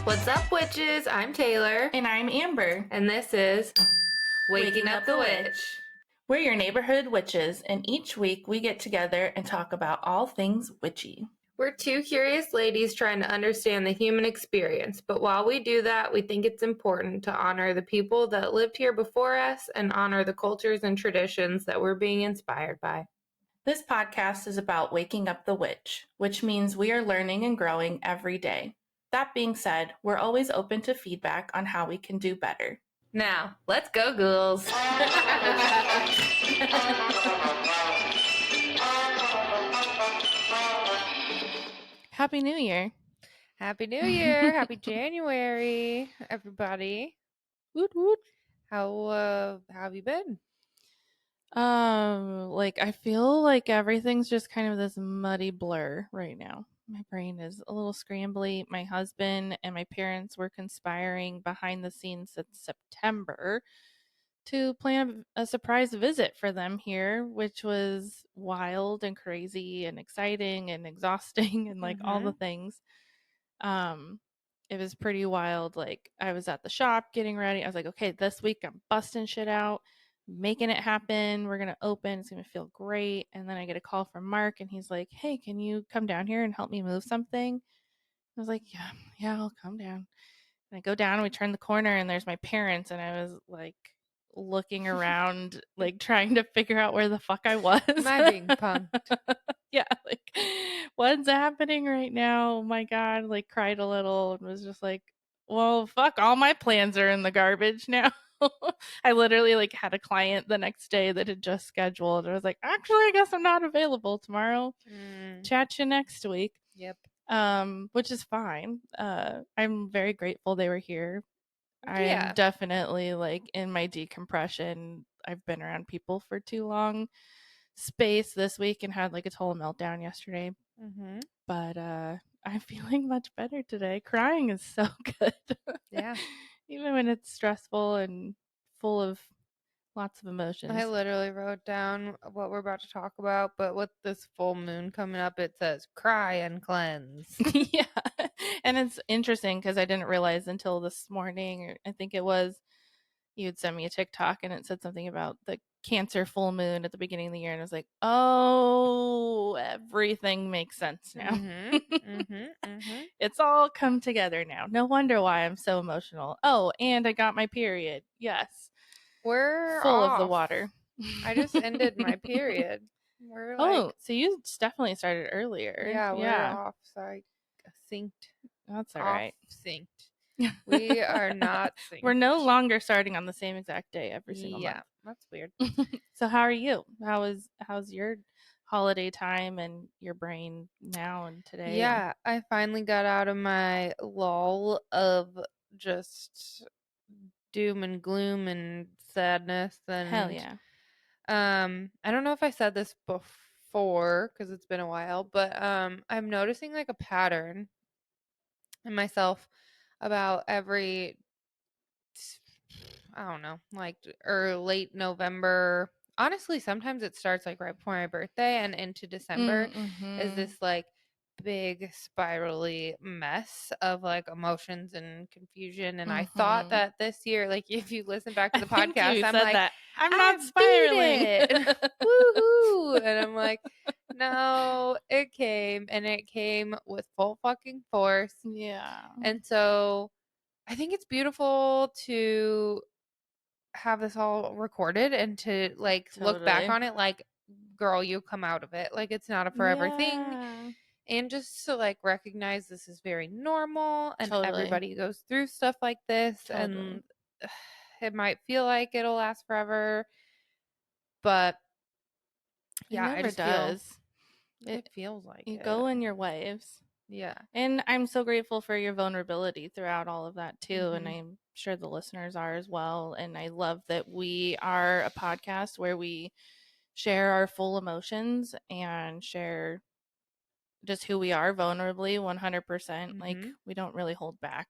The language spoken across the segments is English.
What's up, witches? I'm Taylor. And I'm Amber. And this is Waking Up the Witch. We're your neighborhood witches, and each week we get together and talk about all things witchy. We're two curious ladies trying to understand the human experience, but while we do that, we think it's important to honor the people that lived here before us and honor the cultures and traditions that we're being inspired by. This podcast is about waking up the witch, which means we are learning and growing every day. That being said, we're always open to feedback on how we can do better. Now, let's go, ghouls. Happy New Year. Happy New Year. Happy January, everybody. Woot woot. How have you been? I feel like everything's just kind of this muddy blur right now. My brain is a little scrambly. My husband and my parents were conspiring behind the scenes since September to plan a surprise visit for them here, which was wild and crazy and exciting and exhausting and all the things. It was pretty wild. Like, I was at the shop getting ready. I was like, okay, this week I'm busting shit out, making it happen. We're going to open. It's going to feel great. And then I get a call from Mark and he's like, hey, can you come down here and help me move something? I was like, yeah, I'll come down. And I go down and we turn the corner and there's my parents. And I was like looking around, like trying to figure out where the fuck I was. Am I being punked? Yeah, like, what's happening right now? Oh my God, like cried a little and was just like, well, fuck, all my plans are in the garbage now. I literally like had a client the next day that had just scheduled. I was like, actually, I guess I'm not available tomorrow. Chat you next week. Yep. Which is fine. I'm very grateful they were here. Yeah. I'm definitely like in my decompression. I've been around people for too long space this week and had like a total meltdown yesterday. But I'm feeling much better today. Crying is so good. Yeah. Even when it's stressful and full of lots of emotions. I literally wrote down what we're about to talk about, but with this full moon coming up, it says cry and cleanse. Yeah. And it's interesting because I didn't realize until this morning, or I think it was, you had sent me a TikTok and it said something about the Cancer full moon at the beginning of the year. And I was like, oh, everything makes sense now. It's all come together now. No wonder why I'm so emotional. Oh, and I got my period. Yes. We're full off. of the water. I just ended my period. We're like, so you definitely started earlier. Yeah, we're off. So I synced. That's all right. Synced. We are not synced. We're no longer starting on the same exact day every single month. Yeah, that's weird. So how are you? How's your holiday time and your brain now and today? Yeah, I finally got out of my lull of just doom and gloom and sadness. And hell yeah. I don't know if I said this before because it's been a while, but I'm noticing like a pattern in myself about every, I don't know, like or late November. Honestly, sometimes it starts like right before my birthday and into December is this like big spirally mess of like emotions and confusion. And I thought that this year, like if you listen back to the podcast, I'm like, that. I'm not spiraling. Woohoo! And I'm like, no, it came and it came with full fucking force. Yeah. And so I think it's beautiful to have this all recorded and to like look back on it like, girl, you come out of it. Like it's not a forever thing. And just to like recognize this is very normal and everybody goes through stuff like this and it might feel like it'll last forever. But yeah, it never does. It feels like you go in your waves. Yeah. And I'm so grateful for your vulnerability throughout all of that too. And I'm sure the listeners are as well. And I love that we are a podcast where we share our full emotions and share just who we are vulnerably 100%. Like we don't really hold back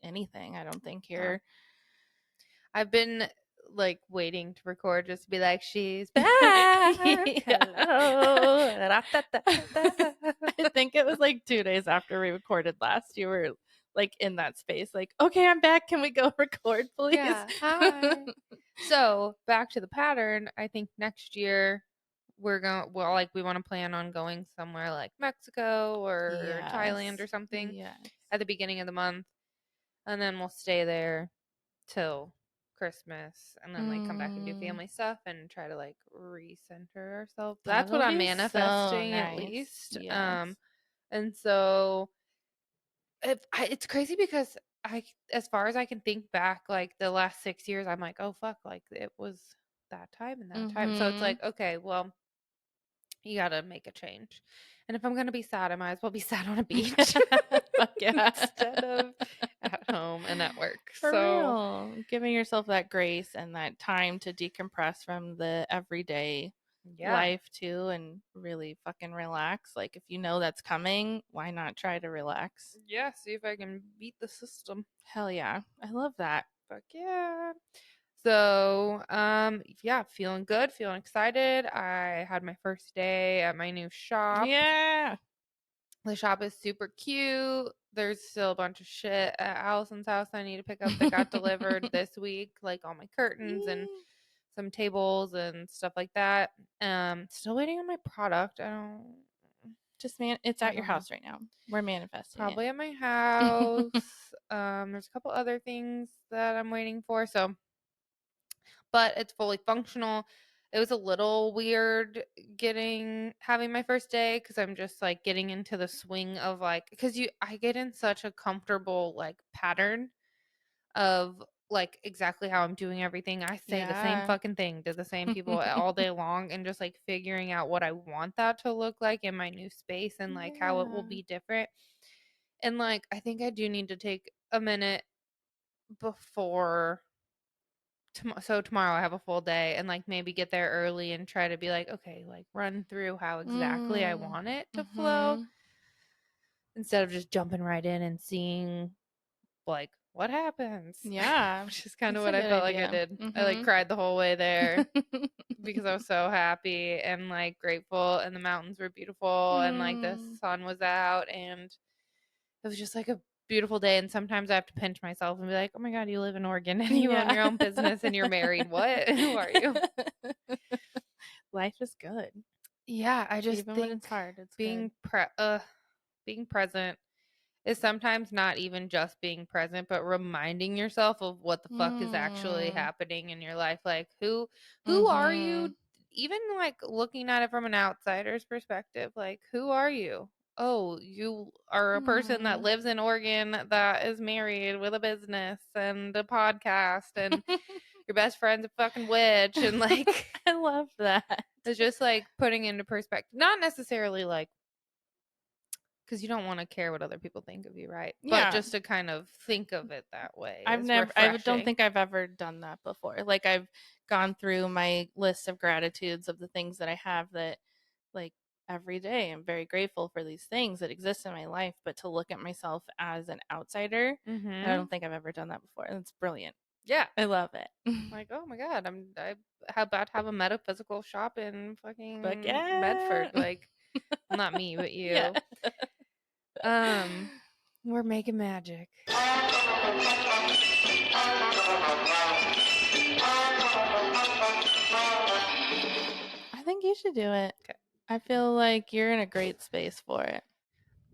anything, I don't think here. I've been like waiting to record just to be like, she's back. Hello. I think it was like 2 days after we recorded last, you were like in that space. Like, okay, I'm back. Can we go record, please? Yeah. Hi. So back to the pattern. I think next year we're going. Well, like we want to plan on going somewhere like Mexico or Thailand Yes. or something Yes. at the beginning of the month, and then we'll stay there till Christmas, and then like come back and do family stuff and try to like recenter ourselves. That's what That'll I'm be so manifesting at nice. least. Yes. And so it's crazy because as far as I can think back, like the last 6 years, I'm like, oh fuck, like it was that time and that time. So it's Mm-hmm. like, okay, well, you gotta make a change. And if I'm gonna be sad, I might as well be sad on a beach Fuck yeah. instead of at home and at work. For So real. Giving yourself that grace and that time to decompress from the everyday yeah, life too and really fucking relax. Like if you know that's coming, why not try to relax? yeah. See if I can beat the system. Hell yeah. I love that. Fuck yeah. So, yeah, feeling good, feeling excited. I had my first day at my new shop. Yeah. The shop is super cute. There's still a bunch of shit at Allison's house I need to pick up that got delivered this week, like all my curtains and some tables and stuff like that. Still waiting on my product. It's I at your don't know. house right now. We're manifesting it. Probably at my house. There's a couple other things that I'm waiting for. So, but it's fully functional. It was a little weird having my first day because I'm just like getting into the swing of like because I get in such a comfortable like pattern of like exactly how I'm doing everything. I say the same Yeah. fucking thing to the same people all day long and just like figuring out what I want that to look like in my new space and like how it will Yeah. be different. And like I think I do need to take a minute before so tomorrow I have a full day and like maybe get there early and try to be like, okay, like run through how exactly I Mm. want it to flow Mm-hmm. instead of just jumping right in and seeing like what happens. Yeah. Which is kind of That's a what I good felt like I idea. did. I like Mm-hmm. cried the whole way there because I was so happy and like grateful and the mountains were beautiful and like the Mm. sun was out and it was just like a beautiful day. And sometimes I have to pinch myself and be like, oh my God, you live in Oregon and you own Yeah. your own business and you're married. What? Who are you? Life is good. Yeah, I just Even when it's think hard, it's good. being being present is sometimes not even just being present, but reminding yourself of what the fuck is actually Mm. happening in your life. Like who are Mm-hmm. you? Even like looking at it from an outsider's perspective, like who are you? Oh, you are a person that Mm. lives in Oregon that is married with a business and a podcast and your best friend's a fucking witch and like I love that. it's just like putting into perspective. Not necessarily like because you don't want to care what other people think of you, right? But Yeah. just to kind of think of it that way I've is never I don't refreshing. think I've ever done that before. Like I've gone through my list of gratitudes of the things that I have that like every day I'm very grateful for these things that exist in my life, but to look at myself as an outsider, I Mm-hmm. don't think I've ever done that before. And it's brilliant. Yeah. I love it. Like, oh my God, I how about to have a metaphysical shop in Fuck fucking yeah. Bedford? Like, well, not me, but Yeah. you. Um, we're making magic. I think you should do it. Okay. I feel like you're in a great space for it.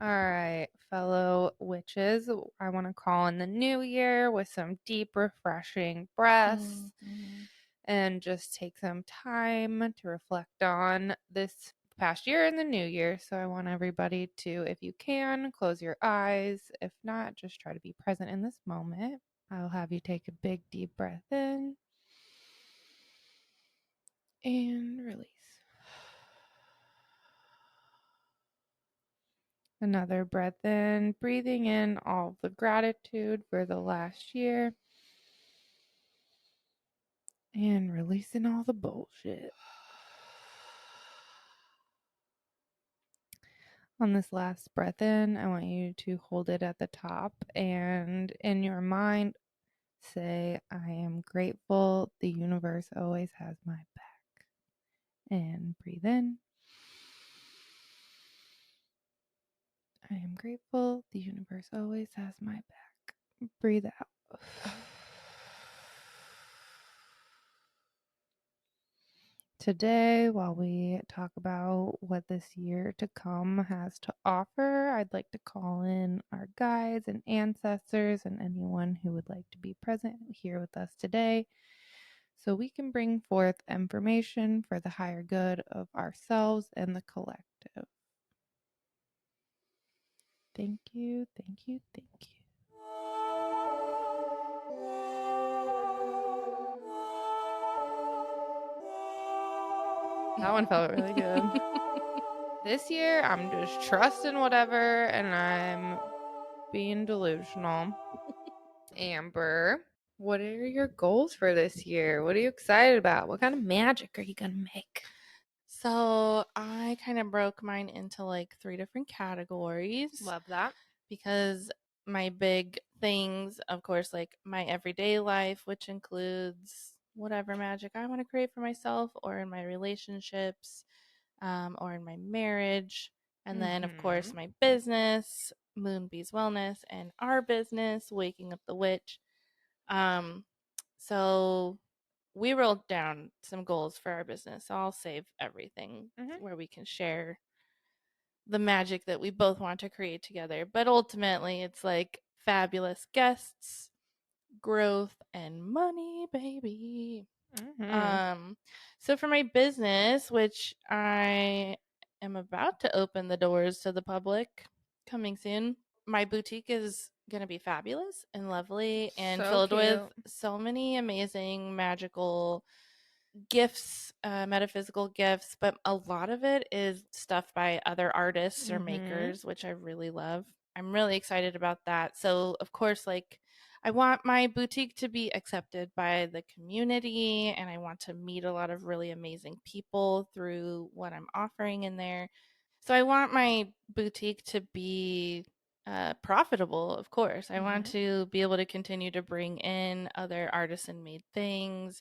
All right, fellow witches, I want to call in the new year with some deep, refreshing breaths Mm-hmm. and just take some time to reflect on this past year and the new year. So I want everybody to, if you can, close your eyes. If not, just try to be present in this moment. I'll have you take a big, deep breath in and release. Another breath in, breathing in all the gratitude for the last year and releasing all the bullshit. On this last breath in, I want you to hold it at the top and in your mind say, I am grateful the universe always has my back. And breathe in. I am grateful. The universe always has my back. Breathe out. Today, while we talk about what this year to come has to offer, I'd like to call in our guides and ancestors and anyone who would like to be present here with us today so we can bring forth information for the higher good of ourselves and the collective. Thank you, thank you, thank you. That one felt really good. This year, I'm just trusting whatever and I'm being delusional. Amber, what are your goals for this year? What are you excited about? What kind of magic are you going to make? So I kind of broke mine into like 3 different categories. Love that. Because my big things, of course, like my everyday life, which includes whatever magic I want to create for myself or in my relationships, or in my marriage. And then, of course, my business, Moonbee's Wellness, and our business, Waking Up the Witch. So we wrote down some goals for our business. So I'll save everything where we can share the magic that we both want to create together. But ultimately, it's like fabulous guests, growth, and money, baby. So for my business, which I am about to open the doors to the public coming soon, my boutique is going to be fabulous and lovely and So filled cute. with so many amazing magical gifts, metaphysical gifts, but a lot of it is stuff by other artists or makers, which I really love. I'm really excited about that. So, of course, like I want my boutique to be accepted by the community and I want to meet a lot of really amazing people through what I'm offering in there. So, I want my boutique to be profitable, of course. I want to be able to continue to bring in other artisan made things,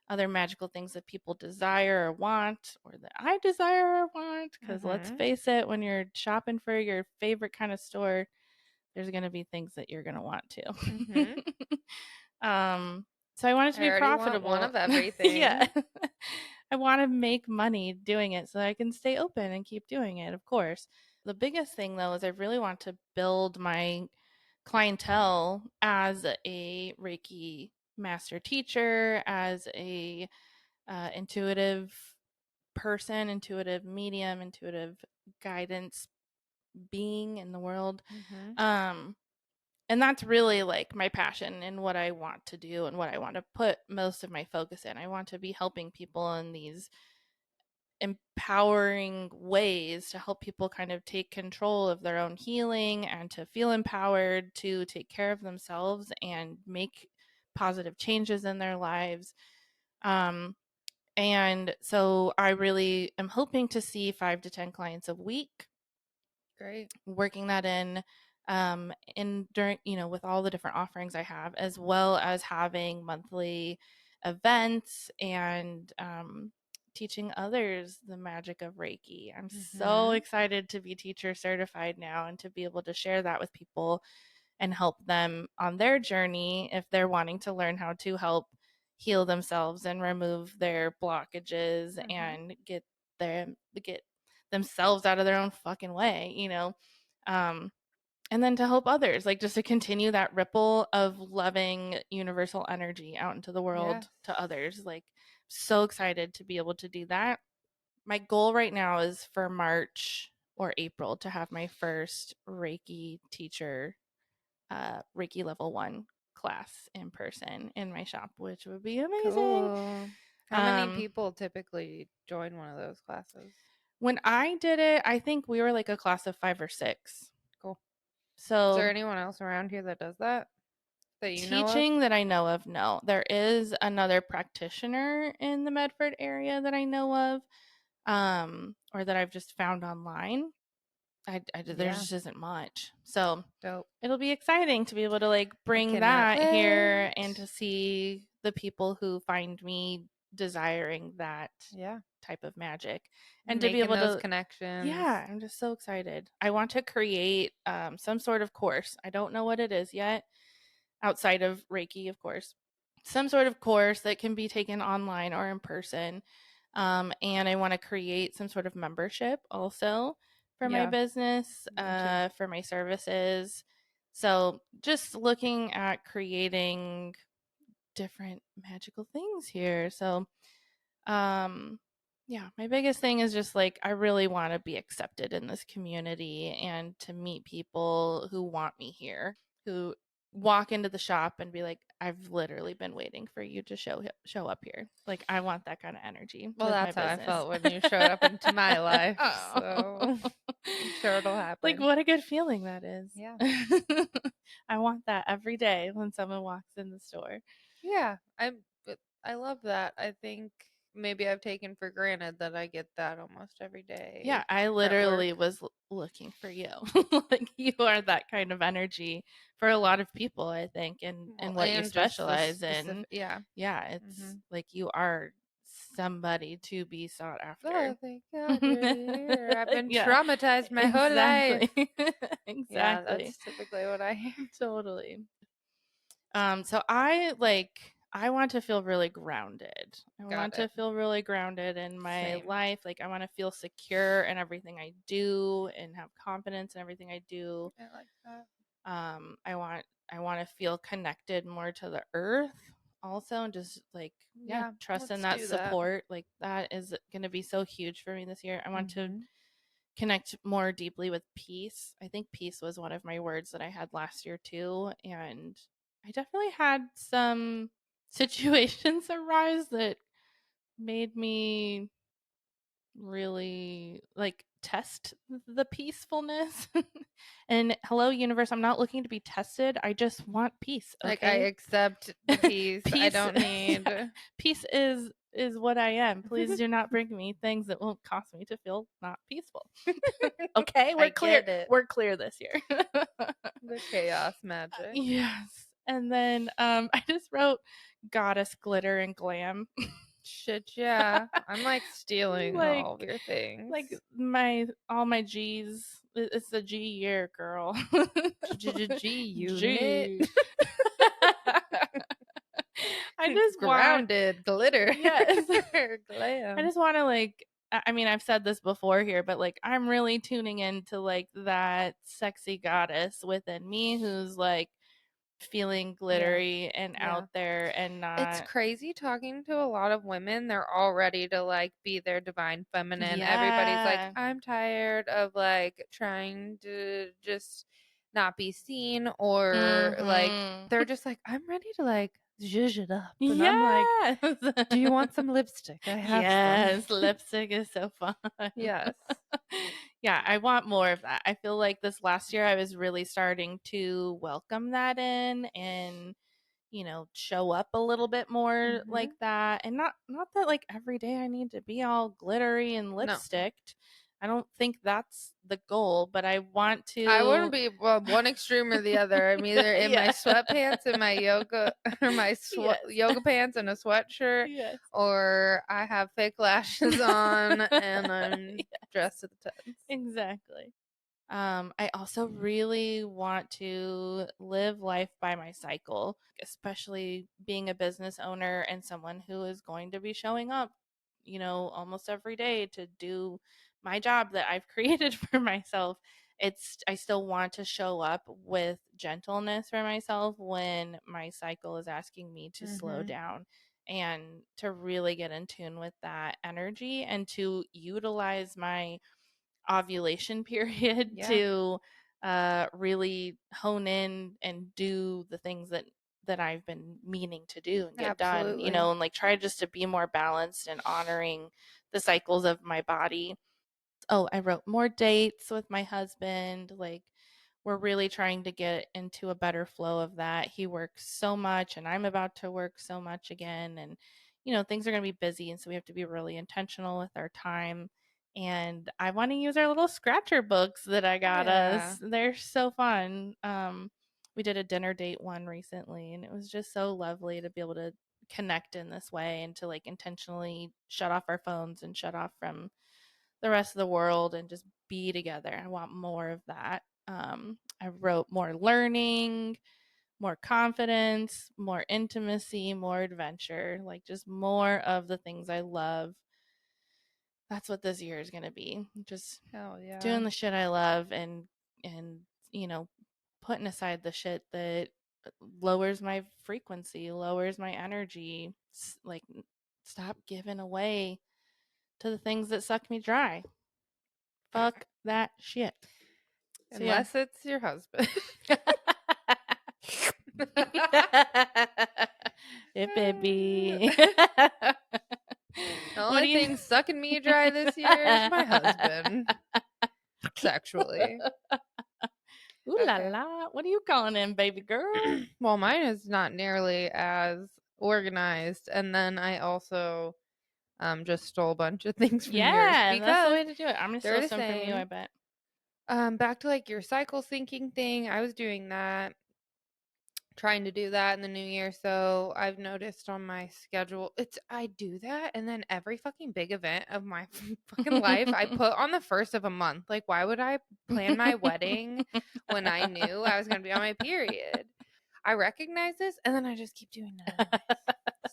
other magical things that people desire or want, or that I desire or want. Because let's face it, when you're shopping for your favorite kind of store, there's going to be things that you're going to want to. So I want it to be profitable. Want one of everything. Yeah. I want to make money doing it so that I can stay open and keep doing it, of course. The biggest thing, though, is I really want to build my clientele as a Reiki master teacher, as a intuitive person, intuitive medium, intuitive guidance being in the world. And that's really like my passion and what I want to do and what I want to put most of my focus in. I want to be helping people in these empowering ways to help people kind of take control of their own healing and to feel empowered to take care of themselves and make positive changes in their lives. And so I really am hoping to see 5 to 10 clients a week. Great. Working that in during, with all the different offerings I have, as well as having monthly events and teaching others the magic of Reiki. I'm so excited to be teacher certified now and to be able to share that with people and help them on their journey if they're wanting to learn how to help heal themselves and remove their blockages and get themselves out of their own fucking way, and then to help others, like just to continue that ripple of loving universal energy out into the world to others. Like, so excited to be able to do that. My goal right now is for March or April to have my first Reiki teacher, Reiki level 1 class in person in my shop, which would be amazing. Cool. How many people typically join one of those classes? When I did it, I think we were like a class of 5 or 6. Cool. So is there anyone else around here that does that you know of? Teaching that I know of, no. There is another practitioner in the Medford area that I know of, or that I've just found online. There just isn't much. So Dope. It'll be exciting to be able to like bring that here and to see the people who find me desiring that Yeah. type of magic, and to be Making able those to, connections. yeah, I'm just so excited. I want to create some sort of course. I don't know what it is yet, outside of Reiki, of course. Some sort of course that can be taken online or in person. And I want to create some sort of membership also for my Yeah, business, me too. for my services. So just looking at creating different magical things here. So yeah, my biggest thing is just like I really want to be accepted in this community and to meet people who want me here, who walk into the shop and be like, I've literally been waiting for you to show up here. Like I want that kind of energy Well, with my that's how I business. felt when you showed up into my life. Oh. So I'm sure it'll Like happen. what a good feeling that is. Yeah. I want that every day when someone walks in the store. Yeah. I love that. I think maybe I've taken for granted that I get that almost every Yeah, day I at work. literally was looking for you. Like you are that kind of energy for a lot of people, I think, and Well, what you and just the specialize in. specific, yeah. Yeah, it's Mm-hmm. like you are somebody to be sought after. Oh, thank God you're here. I've been Yeah, traumatized my whole life. exactly. Yeah, Exactly. that's typically what I hear. Totally. So I want to feel really grounded. I Got want to it. feel really grounded in my Same. life. Like I want to feel secure in everything I do and have confidence in everything I do. I like that. I want to feel connected more to the earth also, and just like, yeah, Yeah, trust in let's that do that. support. Like that is going to be so huge for me this year. I want to Mm-hmm. connect more deeply with peace. I think peace was one of my words that I had last year too. And I definitely had some situations arise that made me really like test the peacefulness. And hello, universe, I'm not looking to be tested. I just want peace. Like I Okay. accept the peace. I Peace. don't need. Yeah, peace is what I am. Please do not bring me things that won't cause me to feel not peaceful. Okay, I we're clear. get it. We're clear this year. The chaos magic. Yes. And then I just wrote goddess glitter and glam. Shit, yeah. I'm like stealing like all of your things. like my all my G's. It's the G year, girl. G unit. G. I just want, Grounded glitter. yes. I Glam. just want to like, I mean, I've said this before here, but like I'm really tuning into like that sexy goddess within me who's like feeling Yeah. glittery and Yeah. out there and It's not. crazy talking to a lot of women. They're all ready to like be their divine feminine. Everybody's like, Yeah. I'm tired of like trying to just not be seen, or like Mhm. they're just like, I'm ready to like zhuzh it up. And I'm like, Yes. do you want some lipstick? I have some. Yes, lipstick is so fun. Yes. Yeah, I want more of that. I feel like this last year I was really starting to welcome that in and show up a little bit more like Hmm. that. And not that like every day I need to be all glittery and No. lipsticked. I don't think that's the goal, but I want I to. wouldn't be, well, one extreme or the other. I'm either in my Yeah. sweatpants and my yoga, or my Yes. yoga pants and a sweatshirt, Yes. or I have fake lashes on and I'm Yes. dressed to the tens. Exactly. I also really want to live life by my cycle, especially being a business owner and someone who is going to be showing up, almost every day to do my job that I've created for myself. I still want to show up with gentleness for myself when my cycle is asking me to slow Hmm. down and to really get in tune with that energy and to utilize my ovulation period Yeah, to really hone in and do the things that I've been meaning to do and get done, absolutely. and like try just to be more balanced and honoring the cycles of my body. Oh, I wrote more dates with my husband. Like, we're really trying to get into a better flow of that. He works so much, and I'm about to work so much again. And, things are going to be busy. And so we have to be really intentional with our time. And I want to use our little scratcher books that I got Yeah. us. They're so fun. We did a dinner date one recently, and it was just so lovely to be able to connect in this way and to like intentionally shut off our phones and shut off from the rest of the world and just be together. I want more of that. I wrote more learning, more confidence, more intimacy, more adventure, like just more of the things I love. That's what this year is going to be. Just Hell yeah. doing the shit I love and you know, putting aside the shit that lowers my frequency, lowers my energy, like stop giving away to the things that suck me dry. Fuck that shit. So, Unless it's your husband. Hey, baby. The only thing sucking me dry this year is my husband. Sexually. Ooh la la. What are you calling him, baby girl? Well, mine is not nearly as organized. And then I also just stole a bunch of things from yours Yeah, that's the because way to do it. I'm gonna they're steal the some from you, I same. bet. Back to like your cycle syncing thing. I was doing that, trying to do that in the new year. So I've noticed on my schedule, I do that, and then every fucking big event of my fucking life I put on the first of a month. Like, why would I plan my wedding when I knew I was gonna be on my period? I recognize this, and then I just keep doing it anyways.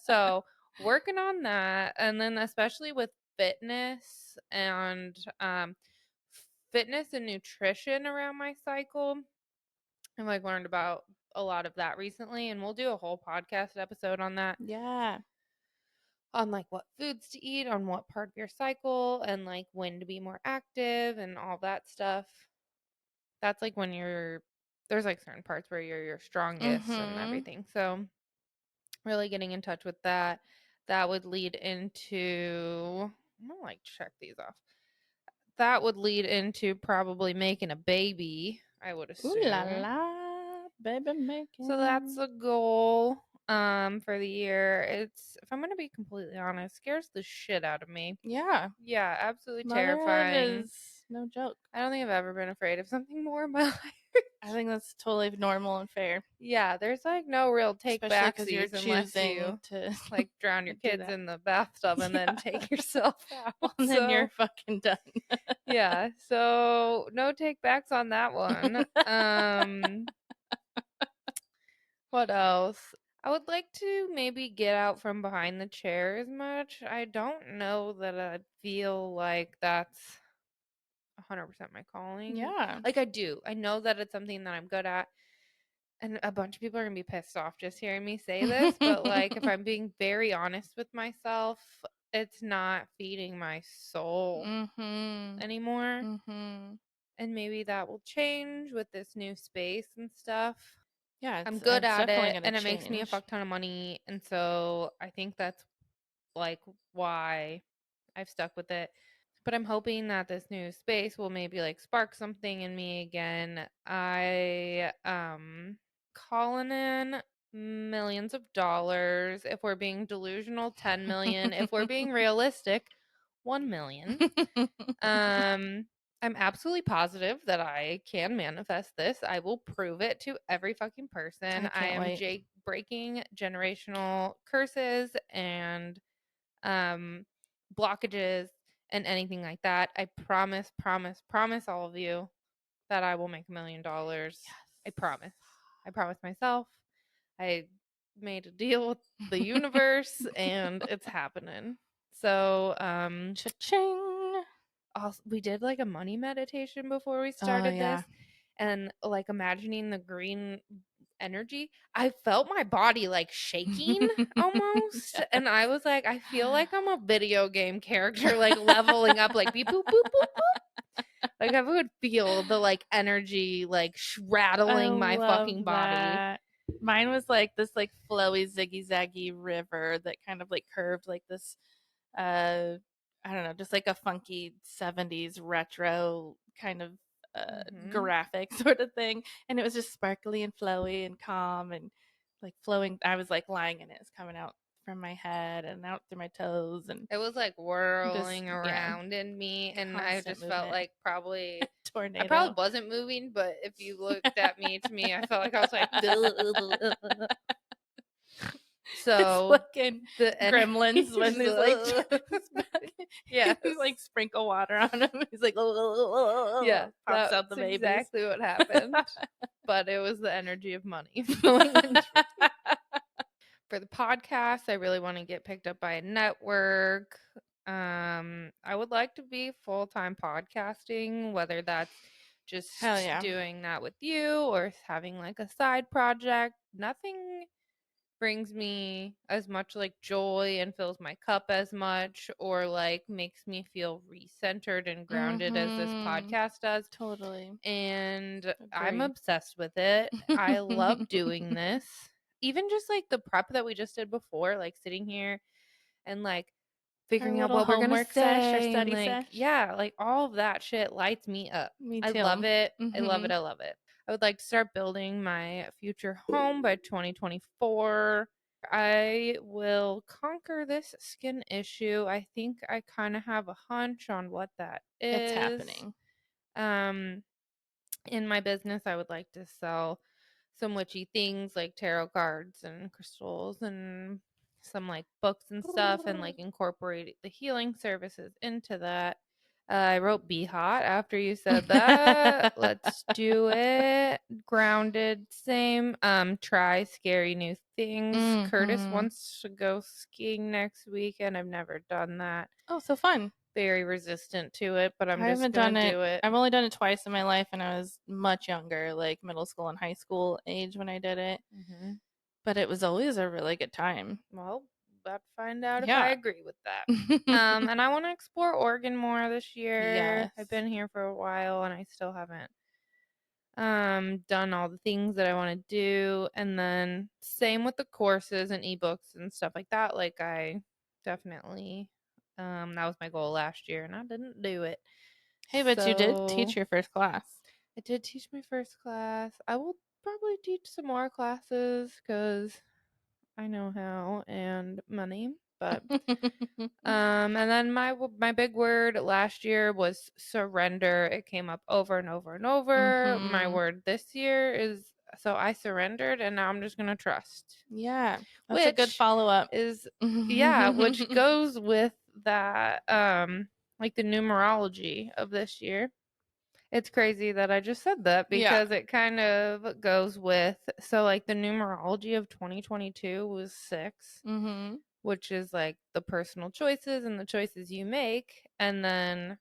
So working on that, and then especially with fitness and fitness and nutrition around my cycle. I've like learned about a lot of that recently, and we'll do a whole podcast episode on that. Yeah. On like what foods to eat, on what part of your cycle, and like when to be more active and all that stuff. That's like when there's like certain parts where you're your strongest and everything. So really getting in touch with that. That would lead into, I'm gonna like check these off. That would lead into probably making a baby, I would Ooh la assume. la, baby making. So that's a goal for the year. It's, if I'm gonna be completely honest, scares the shit out of me. Yeah. Yeah, absolutely Motherhood terrifying. is no joke. I don't think I've ever been afraid of something more in my life. I think that's totally normal and fair. Yeah, there's like no real take Especially you're backsies unless you to like drown your kids in the bathtub and then take yourself out. Well, and then you're fucking done. Yeah, so no take backs on that one. What else? I would like to maybe get out from behind the chair as much. I don't know that I feel like that's 100% my calling. Yeah. Like I do. I know that it's something that I'm good at. And a bunch of people are going to be pissed off just hearing me say this, but like if I'm being very honest with myself, it's not feeding my soul anymore. And maybe that will change with this new space and stuff. Yeah, I'm good it's at definitely it, gonna and it makes me a change. fuck ton of money, and so I think that's like why I've stuck with it. But I'm hoping that this new space will maybe like spark something in me again. I calling in millions of dollars. If we're being delusional, 10 million. If we're being realistic, 1 million. I'm absolutely positive that I can manifest this. I will prove it to every fucking person. I am breaking generational curses and blockages and anything like that. I promise all of you that I will make $1 million. Yes. I promise. I promise myself. I made a deal with the universe and it's happening. So, cha-ching. Also, we did like a money meditation before we started this, and like imagining the green energy, I felt my body like shaking almost. And I was like, I feel like I'm a video game character, like leveling up, like beep boop boop boop boop. Like I would feel the like energy like rattling my fucking body. Mine was like this like flowy ziggy zaggy river that kind of like curved like this I don't know, just like a funky 70s retro kind of graphic sort of thing. And it was just sparkly and flowy and calm and like flowing. I was like lying in it. It's coming out from my head and out through my toes. And it was like whirling around in me. And I just felt like probably tornado. I probably wasn't moving, but if you looked at me, to me, I felt like I was like It's So like in the Gremlins when there's like yes. like sprinkle water on him. He's like Yeah, pops out the that's babies. exactly what happened. But it was the energy of money flowing into me. For the podcast, I really want to get picked up by a network. I would like to be full-time podcasting, whether that's Hell just yeah. doing that with you or having like a side project. Nothing brings me as much like joy and fills my cup as much or like makes me feel recentered and grounded as this podcast does. Totally. And I'm Agree. obsessed with it. I love doing this. Even just like the prep that we just did before, like sitting here and like Our figuring out little what we're gonna homework sesh or say and study like sesh. yeah, like all of that shit lights me up. Me I love too. it. I love it. I love it. I would like to start building my future home by 2024. I will conquer this skin issue. I think I kind of have a hunch on what that It's is. happening. In my business, I would like to sell some witchy things like tarot cards and crystals and some like books and stuff and like incorporate the healing services into that. I wrote Be Hot after you said that. Let's do it. Grounded, same. Try scary new things. Curtis wants to go skiing next weekend. I've never done that. Oh, so fun. Very resistant to it, but I'm I just haven't gonna done it. do it. I've only done it twice in my life, and I was much younger, like middle school and high school age when I did it. Mm-hmm. But it was always a really good time. Well, about to find out if I Yeah. agree with that. And I want to explore Oregon more this year. Yes. I've been here for a while and I still haven't done all the things that I want to do. And then same with the courses and ebooks and stuff like that. Like I definitely that was my goal last year and I didn't do it. Hey, but you did So teach your first class. I did teach my first class. I will probably teach some more classes because I know how and money, but and then my big word last year was surrender. It came up over and over and over. My word this year is so I surrendered and now I'm just going to trust. Yeah. That's a good follow-up. Is yeah, which goes with that like the numerology of this year. It's crazy that I just said that because it kind of goes with so like the numerology of 2022 was 6, which is like the personal choices and the choices you make, and then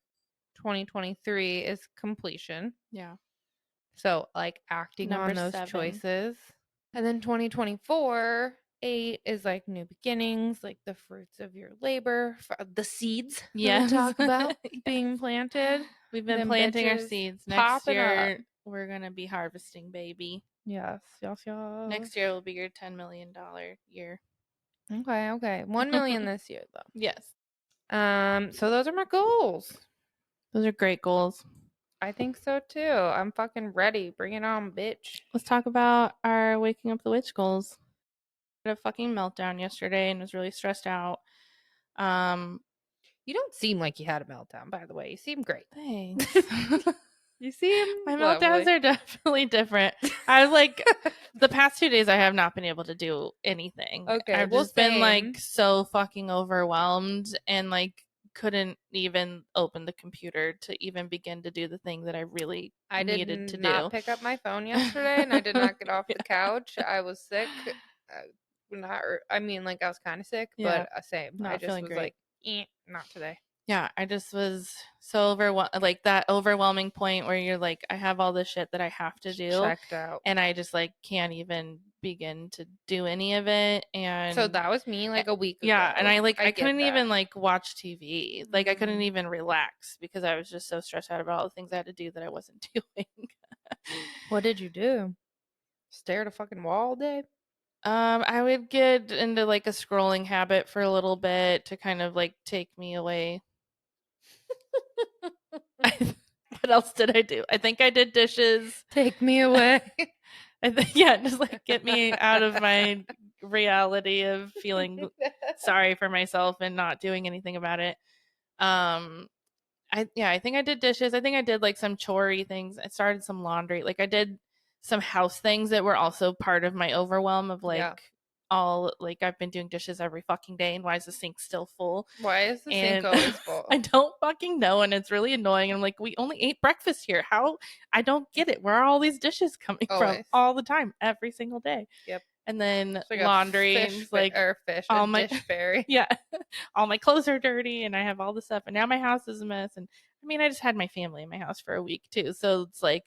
2023 is completion. Yeah. So like acting Number on those 7. choices. And then 2024 8 is like new beginnings, like the fruits of your labor, the seeds that we talk about being planted. We've been Them planting our bitches seeds. Next popping up. year, we're going to be harvesting, baby. Yes. Next year will be your $10 million year. Okay. 1 million this year though. Yes. So those are my goals. Those are great goals. I think so too. I'm fucking ready. Bring it on, bitch. Let's talk about our waking up the witch goals. I had a fucking meltdown yesterday and was really stressed out. You don't seem like you had a meltdown, by the way. You seem great. Thanks. You seem my meltdowns are definitely different. I was like, the past 2 days I have not been able to do anything. Okay, I've just been like so fucking overwhelmed and like couldn't even open the computer to even begin to do the thing that I really needed to do. I did not pick up my phone yesterday and I did not get off the couch. I was sick. I mean, like I was kind of sick, but same. Not I just feeling was great. like, not today. Yeah, I just was so overwhelmed, like that overwhelming point where you're like, I have all this shit that I have to do, checked out, and I just like can't even begin to do any of it. And so that was me like a week ago. Yeah, and I couldn't even like watch TV. Like I couldn't even relax because I was just so stressed out about all the things I had to do that I wasn't doing. What did you do? Stare at a fucking wall all day? I would get into like a scrolling habit for a little bit to kind of like take me away. What else did I do? I think I did dishes. Take me away. Just like get me out of my reality of feeling sorry for myself and not doing anything about it. I think I did dishes. I think I did like some chorey things. I started some laundry. Like I did some house things that were also part of my overwhelm of like all like I've been doing dishes every fucking day, and why is the sink still full? Why is the sink And always full? I don't fucking know, and it's really annoying. I'm like, we only ate breakfast here. How? I don't get it. Where are all these dishes coming from Always. all the time, every single day? Yep. And then It's like a laundry, and it's like a all my dish fairy. yeah, all my clothes are dirty, and I have all this stuff, and now my house is a mess. And I mean, I just had my family in my house for a week too, so it's like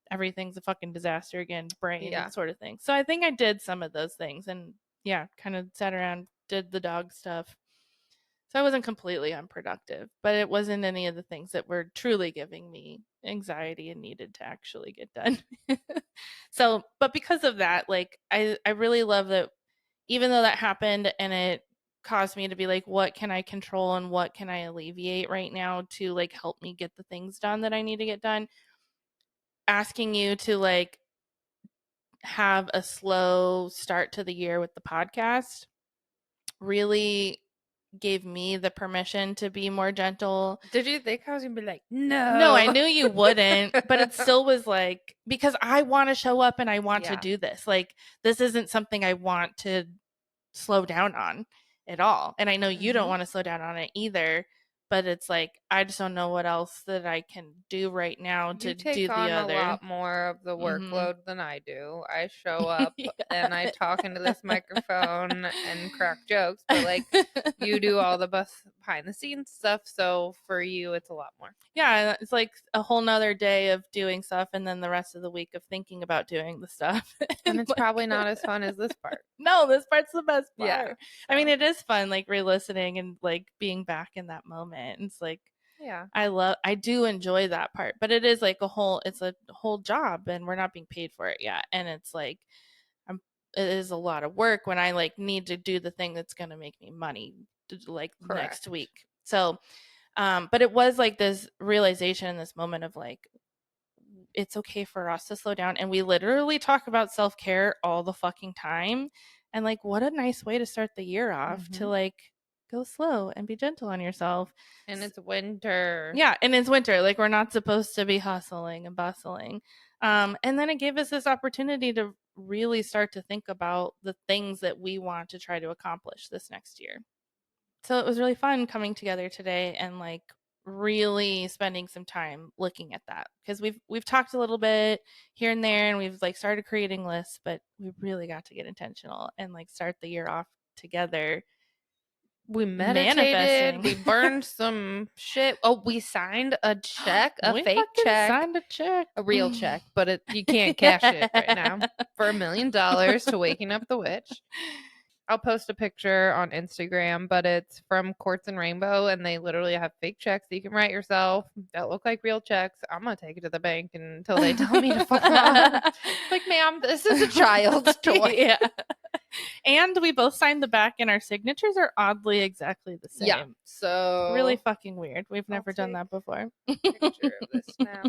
everything's a fucking disaster again, brain Yeah. sort of thing. So I think I did some of those things, and yeah, kind of sat around, did the dog stuff. So I wasn't completely unproductive, but it wasn't any of the things that were truly giving me anxiety and needed to actually get done. So, but because of that, like I really love that even though that happened and it caused me to be like, what can I control and what can I alleviate right now to like help me get the things done that I need to get done? Asking you to like have a slow start to the year with the podcast really gave me the permission to be more gentle. Did you think I was gonna be like, No, I no? knew you wouldn't, but it still was like, because I want to show up and I want to Yeah. do this. Like, this isn't something I want to slow down on at all. And I know you don't Mhm. want to slow down on it either, but it's like, I just don't know what else that I can do right now You to take do the on a other. lot more of the Mm-hmm. workload than I do. I show up and I talk into this microphone and crack jokes, but like you do all the behind the scenes stuff, so for you it's a lot more. Yeah, it's like a whole nother day of doing stuff and then the rest of the week of thinking about doing the stuff. And it's like, probably not as fun as this part. no, this part's the best Yeah. part. I mean, it is fun, like re-listening and like being back in that moment. It's like Yeah. I do enjoy that part, but it is like it's a whole job, and we're not being paid for it yet. And it's like it is a lot of work when I like need to do the thing that's going to make me money like next Correct. week. So but it was like this realization in this moment of like, it's okay for us to slow down. And we literally talk about self care all the fucking time. And like, what a nice way to start the year off to like go slow and be gentle on yourself. And it's winter. Yeah. And it's winter. Like, we're not supposed to be hustling and bustling. And then it gave us this opportunity to really start to think about the things that we want to try to accomplish this next year. So it was really fun coming together today and like really spending some time looking at that, because we've talked a little bit here and there, and we've like started creating lists, but we really got to get intentional and like start the year off together. We meditated. Manifesting. We burned some shit. Oh, we signed a check, a we fake fucking check, signed a check, a real check, but you can't cash it right now for $1 million to Waking Up the Witch. I'll post a picture on Instagram, but it's from Quartz and Rainbow, and they literally have fake checks that you can write yourself that look like real checks. I'm gonna take it to the bank until they tell me to fuck off. Like, ma'am, this is a child's toy. Yeah. And we both signed the back, and our signatures are oddly exactly the same. Yeah, so really fucking weird. We've never done that before. Picture of this now.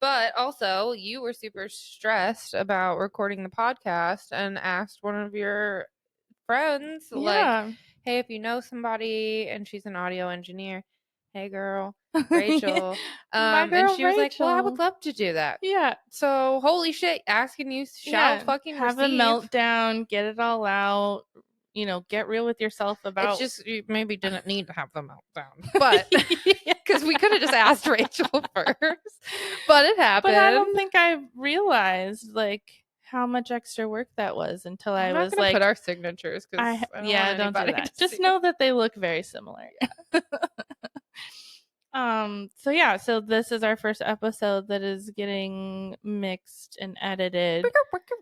But also, you were super stressed about recording the podcast and asked one of your friends, like, hey, if you know somebody, and she's an audio engineer, hey girl, Rachel. My girl, and she was Rachel. like, well, I would love to do that. Yeah. So holy shit, asking you shall fucking have receive. a meltdown, get it all out, get real with yourself about. It's just, you maybe didn't need to have the meltdown, but because we could have just asked Rachel first, but it happened. But I don't think I realized like how much extra work that was until I was like, put our signatures because don't do that. Just know that they look very similar. Yeah. So this is our first episode that is getting mixed and edited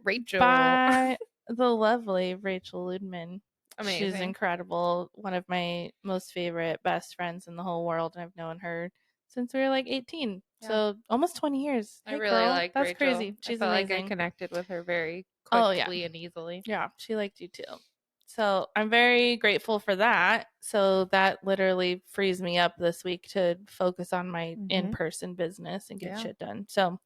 Rachel by the lovely Rachel Ludeman. Amazing. She's incredible. One of my most favorite, best friends in the whole world. I've known her since we were like 18. Yeah. So almost 20 years. I really like That's Rachel. crazy. She's I felt amazing. like I connected with her very quickly and easily. Yeah, she liked you too. So I'm very grateful for that. So that literally frees me up this week to focus on my in-person business and get shit done. So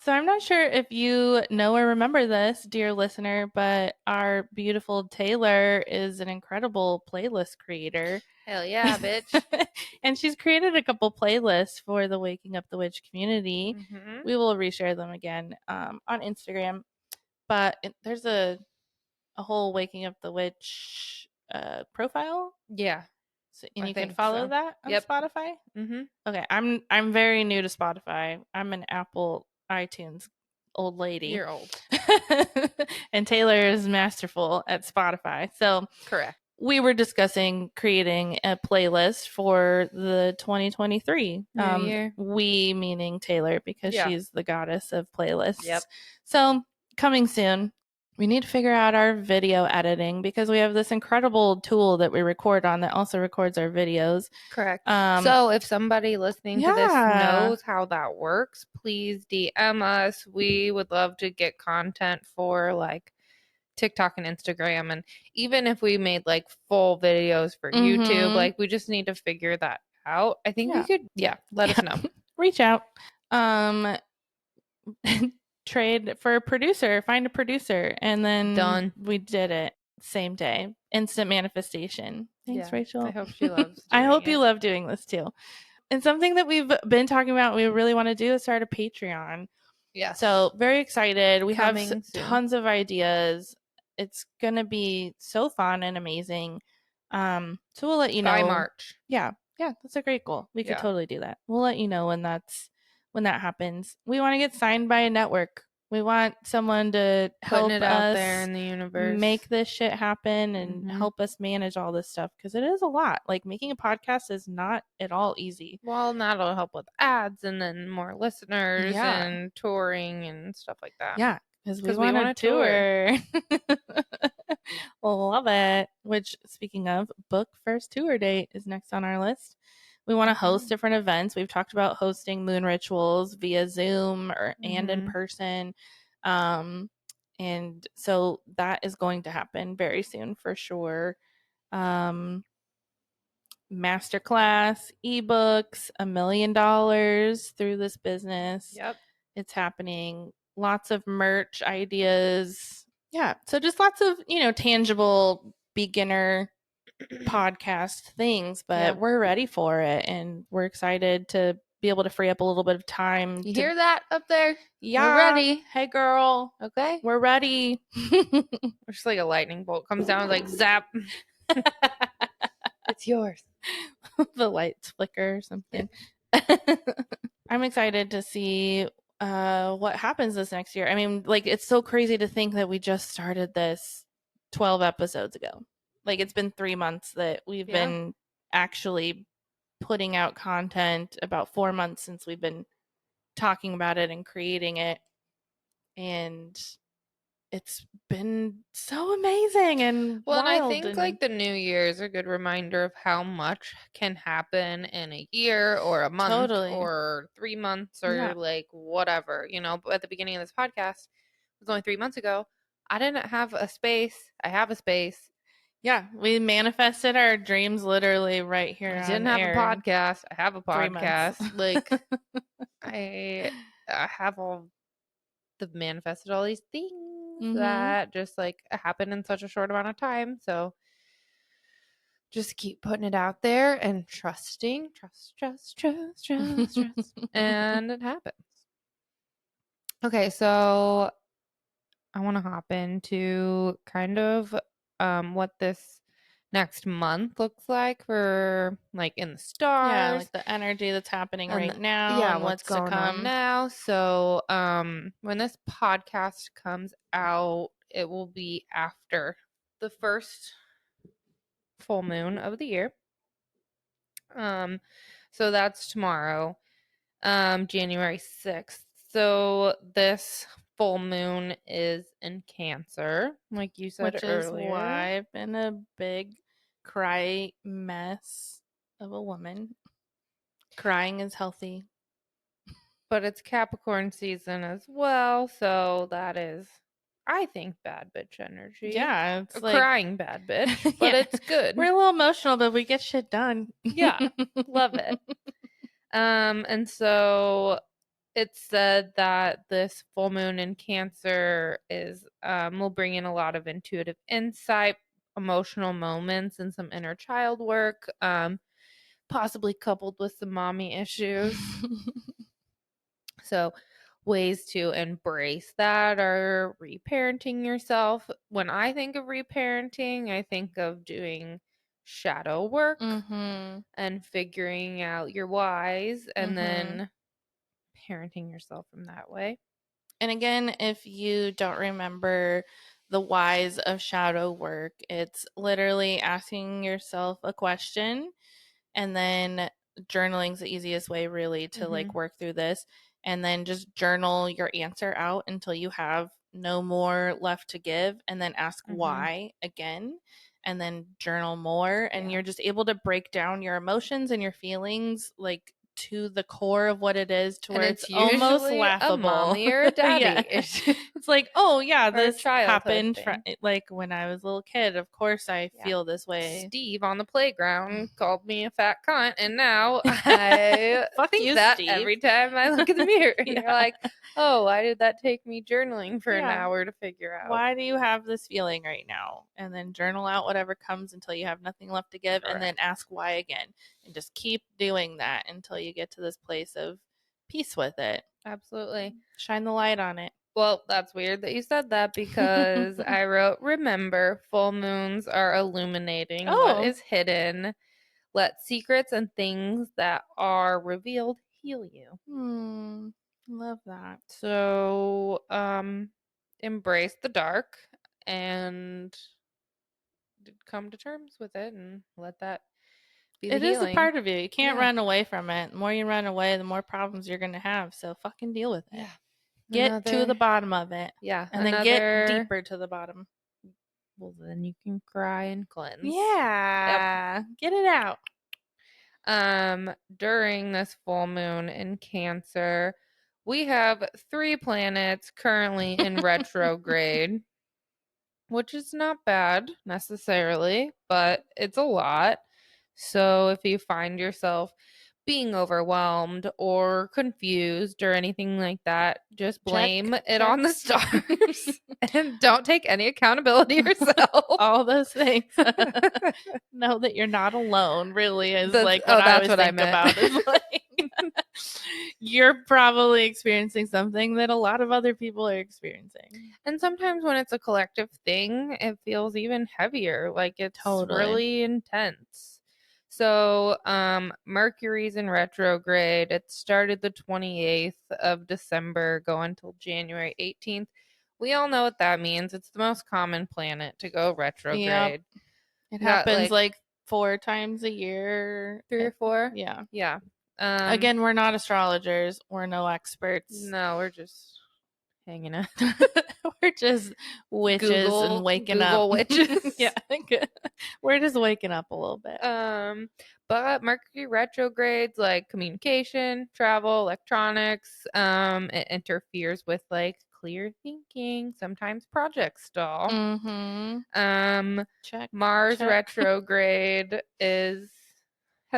I'm not sure if you know or remember this, dear listener, but our beautiful Taylar is an incredible playlist creator. Hell yeah, bitch. And she's created a couple playlists for the Waking Up the Witch community. We will reshare them again on Instagram. But there's a a whole Waking Up the Witch profile. Yeah. So, and I you can think follow so. that on Yep. Spotify. Mm-hmm. Okay, I'm very new to Spotify. I'm an Apple iTunes old lady. You're old. And Taylor is masterful at Spotify. So Correct. we were discussing creating a playlist for the 2023. New year. We meaning Taylor, because Yeah. she's the goddess of playlists. Yep. So coming soon. We need to figure out our video editing, because we have this incredible tool that we record on that also records our videos. Correct. So if somebody listening to this knows how that works, please DM us. We would love to get content for like TikTok and Instagram. And even if we made like full videos for YouTube, like we just need to figure that out. I think we could, let us know. Reach out. Trade for a producer, find a producer, and then done. We did it same day. Instant manifestation. Thanks, Rachel. I hope she loves I hope you love doing this too. And something that we've been talking about, we really want to do, is start a Patreon. Yes. So very excited. We Coming have soon. tons of ideas. It's gonna be so fun and amazing. So we'll let you know by March. Yeah, that's a great goal. We could totally do that. We'll let you know when that happens. We want to get signed by a network. We want someone to help Putting it us out there in the universe, make this shit happen, and help us manage all this stuff, because it is a lot. Like, making a podcast is not at all easy. Well, that'll help with ads and then more listeners and touring and stuff like that. Yeah, because we want to tour. Love it. Which, speaking of, book first tour date is next on our list. We want to host different events. We've talked about hosting moon rituals via Zoom and in person. And so that is going to happen very soon for sure. Masterclass, ebooks, $1 million through this business. Yep. It's happening. Lots of merch ideas. Yeah. So just lots of, tangible beginner podcast things, but we're ready for it, and we're excited to be able to free up a little bit of time. You hear that up there? Yeah. We're ready. Hey, girl. Okay. We're ready. Just like a lightning bolt comes down, like zap. It's yours. The lights flicker or something. I'm excited to see what happens this next year. I mean, like, it's so crazy to think that we just started this 12 episodes ago. Like, it's been 3 months that we've been actually putting out content, about 4 months since we've been talking about it and creating it. And it's been so amazing and well, wild. And I think like the new year is a good reminder of how much can happen in a year or a month or 3 months or like whatever, But at the beginning of this podcast, it was only 3 months ago. I didn't have a space. I have a space. Yeah, we manifested our dreams literally right here. I didn't have a podcast. I have a podcast. Like I have manifested all these things that just like happened in such a short amount of time. So just keep putting it out there and trusting, trust, and it happens. Okay, so I want to hop into kind of what this next month looks like for like in the stars. Yeah, like the energy that's happening right now. Yeah, and what's going on now. So when this podcast comes out, it will be after the first full moon of the year. So that's tomorrow, January 6th. So this full moon is in Cancer, like you said earlier. Which is why I've been a big cry mess of a woman. Crying is healthy. But it's Capricorn season as well, so that is, I think, bad bitch energy. Yeah, it's like crying bad bitch, but it's good. We're a little emotional, but we get shit done. Yeah, love it. And so it's said that this full moon in Cancer is will bring in a lot of intuitive insight, emotional moments, and some inner child work, possibly coupled with some mommy issues. So ways to embrace that are reparenting yourself. When I think of reparenting, I think of doing shadow work Mhm. and figuring out your whys and Mhm. then parenting yourself from that way. And again, if you don't remember the whys of shadow work, it's literally asking yourself a question, and then journaling's the easiest way really to like Mhm. work through this, and then just journal your answer out until you have no more left to give, and then ask Mhm. why again, and then journal more, and Yeah. you're just able to break down your emotions and your feelings like to the core of what it is, to And where it's it's almost usually a laughable. mommy or a Yeah. daddy issue It's like, oh yeah, or a this childhood happened thing. like when I was a little kid. Of course I Yeah. feel this way. Steve on the playground called me a fat cunt, and now I Fuck think you, that Steve. every time I look in the mirror. And you're Yeah. like, oh, why did that take me journaling for an Yeah. hour to figure out? Why do you have this feeling right now? And then journal out whatever comes until you have nothing left to give, and then Correct. ask why again. And just keep doing that until you get to this place of peace with it. Absolutely. Shine the light on it. Well, that's weird that you said that because I wrote, remember, full moons are illuminating what Oh. is hidden. Let secrets and things that are revealed heal you. Love that. So, embrace the dark and come to terms with it and let that be the It is a healing. part of you. You can't Yeah. run away from it. The more you run away, the more problems you're going to have. So fucking deal with it. Yeah. Get to the Another, bottom of it. yeah, And then get another, deeper to the bottom. well, then you can cry and cleanse. Yep. Yeah. Get it out. During this full moon in Cancer, we have 3 planets currently in retrograde, which is not bad necessarily, but it's a lot. So if you find yourself being overwhelmed or confused or anything like that, just Check, blame it check. on the stars and don't take any accountability yourself. All those things. Know that you're not alone, really, is That's, like what oh, I that's always what I think meant. about is like you're probably experiencing something that a lot of other people are experiencing. And sometimes when it's a collective thing, it feels even heavier. Like it's Totally. really intense. So, Mercury's in retrograde. It started the 28th of December, going until January 18th. We all know what that means. It's the most common planet to go Yep. retrograde. It We got happens like like 4 times a year. 3 or 4. Yeah. Yeah. Again, we're not astrologers. We're no experts. No, we're just hanging out. We're just witches and waking up. Google witches. Yeah. We're just waking up a little bit. Um, but Mercury retrogrades like communication, travel, electronics. It interferes with like clear thinking. Sometimes projects stall. Mm-hmm. Um, Check. Mars Check. retrograde has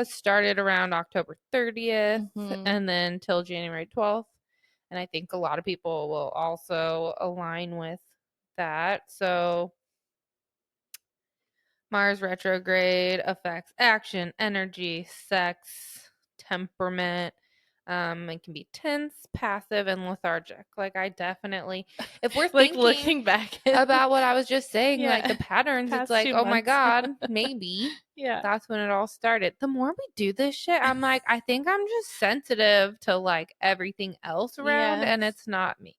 started around October 30th Mm-hmm. and then till January 12th. And I think a lot of people will also align with that. So Mars retrograde affects action, energy, sex, temperament. It can be tense, passive, and lethargic. Like I definitely, if we're Like thinking looking back at, about what I was just saying, like yeah, the patterns, it's past like, 2 oh my months. God, maybe Yeah. that's when it all started. The more we do this shit, I'm like, I think I'm just sensitive to like everything else around, Yes. and it's not me.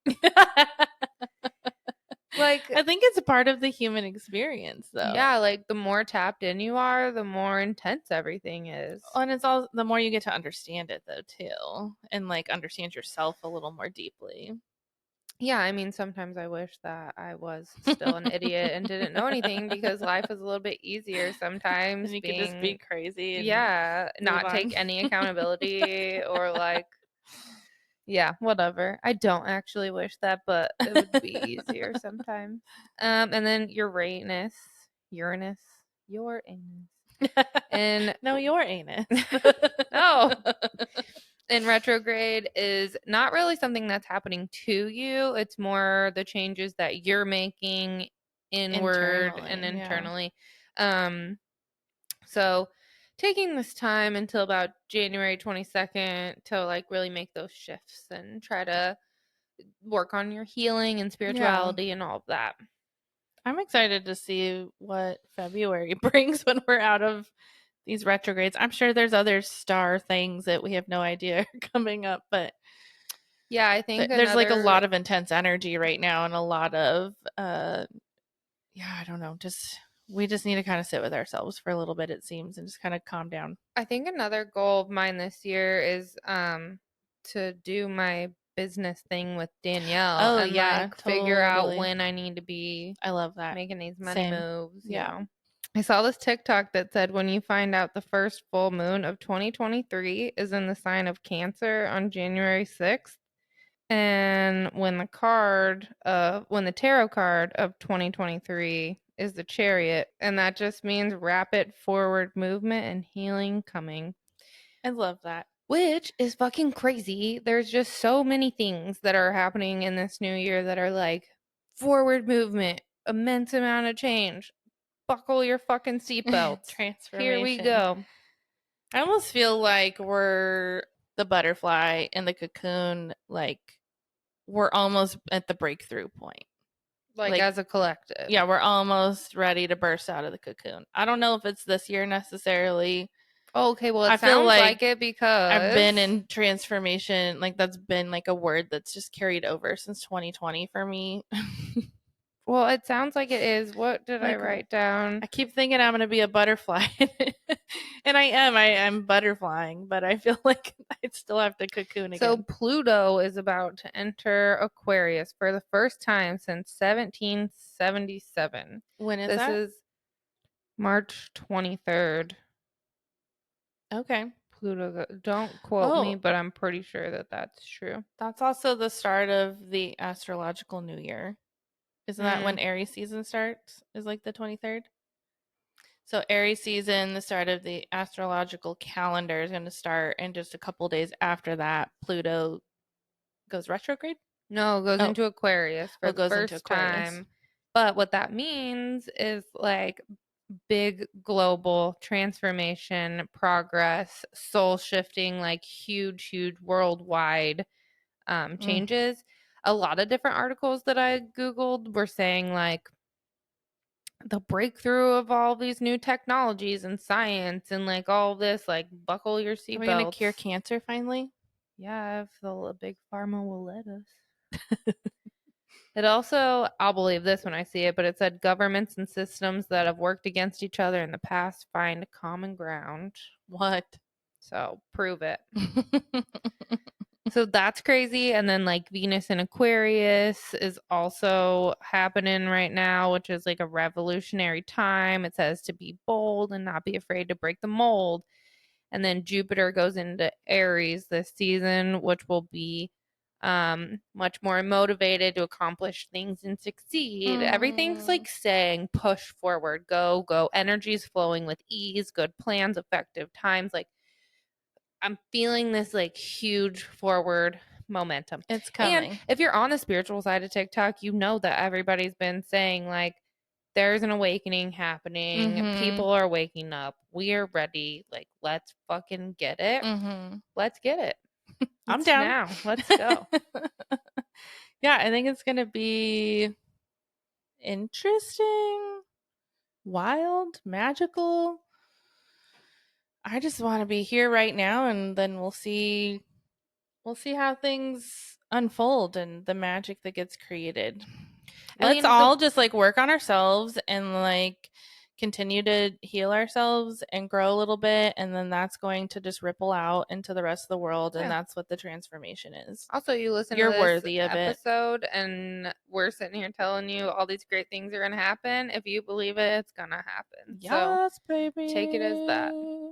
Like, I think it's a part of the human experience though. yeah, like the more tapped in you are, the more intense everything is. And it's all the more you get to understand it though too, and like understand yourself a little more deeply. Yeah, I mean, sometimes I wish that I was still an idiot and didn't know anything because life is a little bit easier And sometimes you could just be being, crazy and yeah, move not on. take any accountability or like, yeah, whatever. I don't actually wish that, but it would be easier sometimes. And then Uranus, Uranus, and No, your anus. no, in retrograde is not really something that's happening to you. It's more the changes that you're making inward and Internally, yeah. internally. Um, so taking this time until about January 22nd to like really make those shifts and try to work on your healing and Yeah. spirituality and all of that. I'm excited to see what February brings when we're out of these retrogrades. I'm sure there's other star things that we have no idea are coming up, but Yeah, I think there's like a another lot of intense energy right now and a lot of yeah, I don't know, just we just need to kind of sit with ourselves for a little bit, it seems, and just kind of calm down. I think another goal of mine this year is to do my business thing with Danielle Oh and yeah, like figure out totally. when I need to be I love that. making these money Same. moves, you Yeah. know. I saw this TikTok that said when you find out the first full moon of 2023 is in the sign of Cancer on January 6th, and when the tarot card of 2023 is the Chariot, and that just means rapid forward movement and healing coming. I love that. Which is fucking crazy. There's just so many things that are happening in this new year that are like forward movement, immense amount of change. Buckle your fucking seatbelts. Here we Transformation. go. I almost feel like we're the butterfly in the cocoon, like we're almost at the breakthrough point. Like Like, as a collective. yeah, we're almost ready to burst out of the cocoon. I don't know if it's this year necessarily. Okay, well, it I feel sounds like like it I've been because. in transformation. Like, that's been like a word that's just carried over since 2020 for me. Well, it sounds like it is. What did I Like, write down? I keep thinking I'm going to be a butterfly. And I am. I am butterflying, but I feel like I'd still have to cocoon So again. Pluto is about to enter Aquarius for the first time since 1777. When is This that? is March 23rd. Okay. Pluto, don't quote me, Oh, but I'm pretty sure that that's true. that's also the start of the astrological new year. Isn't that when Mm, Aries season starts? Is like the 23rd? So Aries season, the start of the astrological calendar is going to start, and just a couple days after that, Pluto goes retrograde. no, it goes Oh, into Aquarius for oh, the goes into first Aquarius. time. But what that means is like big global transformation, progress, soul shifting, like huge, huge worldwide Mm. changes. A lot of different articles that I Googled were saying like the breakthrough of all these new technologies and science and like all this, like buckle your Are we going to cure seatbelts. cancer finally? Yeah, if the big pharma will let us. It also, I'll believe this when I see it, but it said governments and systems that have worked against each other in the past find common ground. What? So prove it. So that's crazy. And then like Venus in Aquarius is also happening right now, which is like a revolutionary time. It says to be bold and not be afraid to break the mold. And then Jupiter goes into Aries this season, which will be much more motivated to accomplish things and succeed. Everything's Mm. like saying push forward, go, go. Energy's flowing with ease, good plans, effective times. Like I'm feeling this like huge forward momentum. It's And coming. if you're on the spiritual side of TikTok, you know that everybody's been saying like there's an awakening happening. Mm-hmm. People are waking up. We are ready. Like let's fucking get it. Mm-hmm. Let's get it. I'm It's down. now. Let's go. Yeah, I think it's going to be interesting, wild, magical. I just want to be here right now, and then we'll see how things unfold and the magic that gets created. I Let's mean, the all just like work on ourselves and like continue to heal ourselves and grow a little bit, and then that's going to just ripple out into the rest of the world, and yeah. that's what the transformation is. Also, you listen to You're this worthy of it. episode, and we're sitting here telling you all these great things are going to happen. If you believe it, it's going to happen. So Yes, take it as that. baby.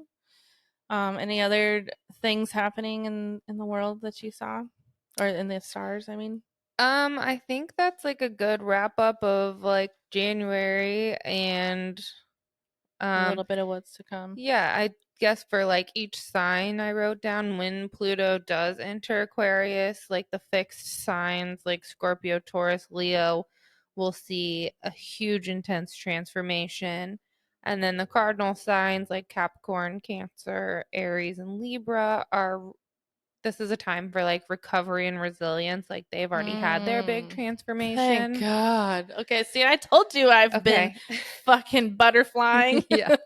Any other things happening in the world that you saw, or in the stars? I mean, I think that's like a good wrap up of like January and a um little bit of what's to come. yeah, I guess for like each sign I wrote down when Pluto does enter Aquarius, like the fixed signs like Scorpio, Taurus, Leo will see a huge intense transformation. And then the cardinal signs like Capricorn, Cancer, Aries, and Libra are this is a time for like recovery and resilience. Like they've already had their big Thank transformation. God. Okay, see, I told you I've been Okay. fucking butterflying. Yeah.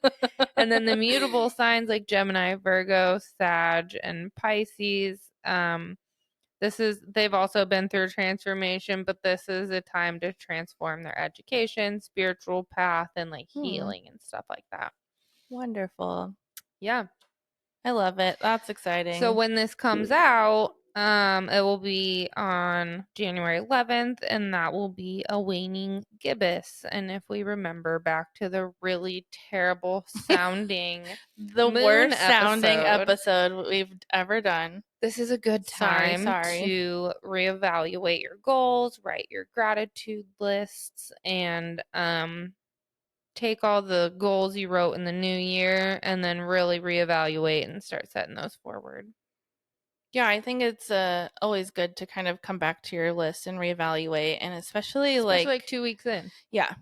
And then the mutable signs like Gemini, Virgo, Sag, and Pisces. They've also been through transformation, but this is a time to transform their education, spiritual path, and like healing and stuff like that. Wonderful. Yeah. I love it. That's So exciting. when this comes out, it will be on January 11th, and that will be a waning gibbous. And if we remember back to the really terrible sounding The moon worst sounding episode, episode we've ever done. this is a good time to reevaluate your goals, write your gratitude lists, and take all the goals you wrote in the new year and then really reevaluate and start setting those forward. Yeah, I think it's always good to kind of come back to your list and reevaluate, and especially like 2 weeks in. Yeah.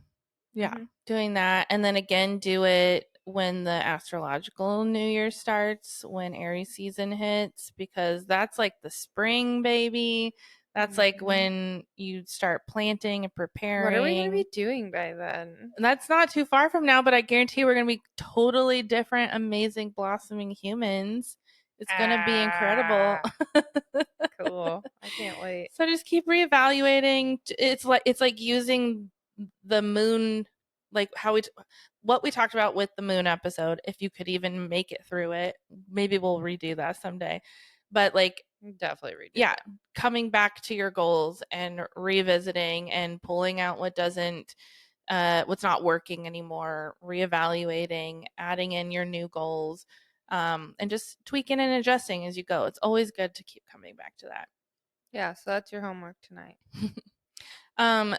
Doing that, and then again do it when the astrological new year starts, when Aries season hits, because that's like the spring, baby. That's like when you start planting and preparing. What are we going to be doing by then? That's not too far from now, but I guarantee we're going to be totally different, amazing, blossoming humans. It's going to be incredible. Cool. I can't wait. So just keep reevaluating. It's like using the moon, like what we talked about with the moon episode. If you could even make it through it, maybe we'll redo that someday. But like, definitely redo. Yeah, coming back to your goals and revisiting and pulling out what doesn't, what's not working anymore, reevaluating, adding in your new goals, and just tweaking and adjusting as you go. It's always good to keep coming back to that. Yeah, so that's your homework tonight.